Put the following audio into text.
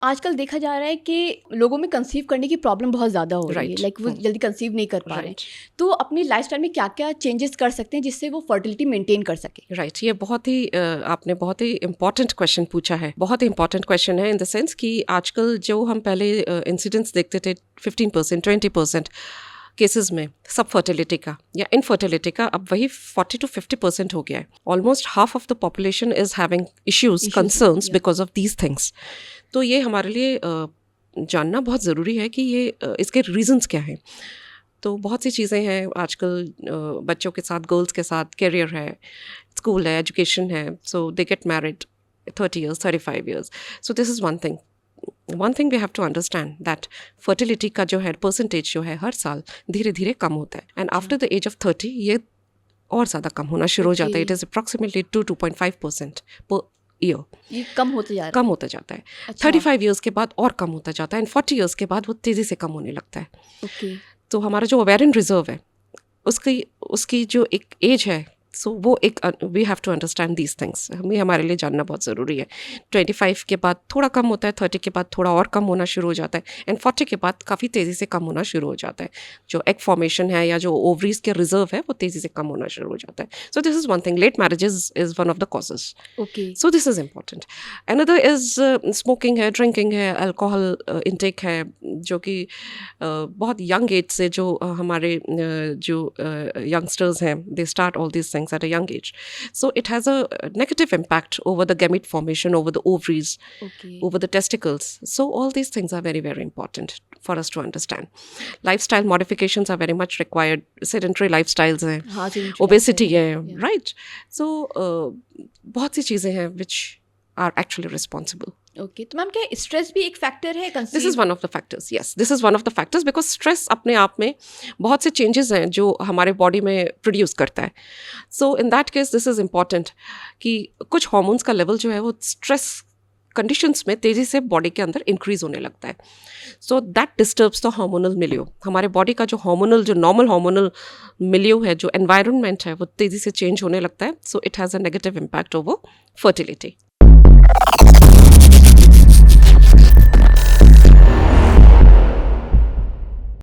आजकल देखा जा रहा है कि लोगों में कंसीव करने की प्रॉब्लम बहुत ज़्यादा हो रही है, Right. लाइक वो जल्दी कंसीव नहीं कर पा रहे हैं। Right. तो अपनी लाइफस्टाइल में क्या क्या चेंजेस कर सकते हैं जिससे वो फर्टिलिटी मेंटेन कर सके? राइट ये बहुत ही आपने बहुत ही इम्पॉर्टेंट क्वेश्चन पूछा है, बहुत ही इम्पॉर्टेंट क्वेश्चन है इन द सेंस कि आजकल जो हम पहले इंसिडेंट्स देखते थे 15% 20% केसेस में सब फर्टिलिटी का या इनफर्टिलिटी का, अब वही 40 to 50% हो गया है. Almost half of the population is having issues concerns because of these things. तो ये हमारे लिए जानना बहुत ज़रूरी है कि ये इसके रीजंस क्या हैं. तो बहुत सी चीज़ें हैं आजकल, बच्चों के साथ, गर्ल्स के साथ, करियर है, स्कूल है, एजुकेशन है, सो they get married 30 years 35 years. So this is one thing we have to understand that fertility का जो है परसेंटेज जो है हर साल धीरे धीरे कम होता है, and after the age of 30 ये और ज़्यादा कम होना शुरू हो जाता है. It is approximately 2.5% per year. ये कम होते जा रहा है. कम होता जाता है. 35 years के बाद और कम होता जाता है, एंड 40 years के बाद वो तेज़ी से कम होने लगता है. ओके. तो हमारा जो ओवेरियन रिजर्व है उसकी जो एक एज है, सो वो एक we have to understand these things. हमें हमारे लिए जानना बहुत ज़रूरी है. 25 के बाद थोड़ा कम होता है, 30 के बाद थोड़ा और कम होना शुरू हो जाता है, एंड 40 के बाद काफ़ी तेज़ी से कम होना शुरू हो जाता है. जो एग फॉर्मेशन है या जो ओवरीज के रिजर्व है वो तेज़ी से कम होना शुरू हो जाता है. So this is one thing. Late marriages is one of the causes. Okay. So this is important. Another is smoking है, ड्रिंकिंग है, अल्कोहल इंटेक है, जो कि बहुत यंग एज से जो हमारे जो यंगस्टर्स हैं, they start all these things at a young age. So it has a negative impact over the gamete formation, over the ovaries, Okay. over the testicles. So all these things are very, very important for us to understand. Lifestyle modifications are very much required. Sedentary lifestyles हैं, obesity है, right? So बहुत सी चीज़ें हैं which are actually responsible. Okay. तो ma'am क्या stress भी एक factor है? This is one of the factors. Yes, this is one of the factors, because stress अपने आप में बहुत से चेंजेस हैं जो हमारे बॉडी में प्रोड्यूस करता है. So in that case this is important कि कुछ हार्मोन्स का लेवल जो है वो स्ट्रेस कंडीशंस में तेज़ी से बॉडी के अंदर इंक्रीज होने लगता है. So that disturbs the hormonal मिलियो. हमारे बॉडी का जो नॉर्मल हार्मोनल मिलियो है, जो एनवायरनमेंट है, वो तेज़ी से चेंज होने लगता है. So it has a negative impact over fertility.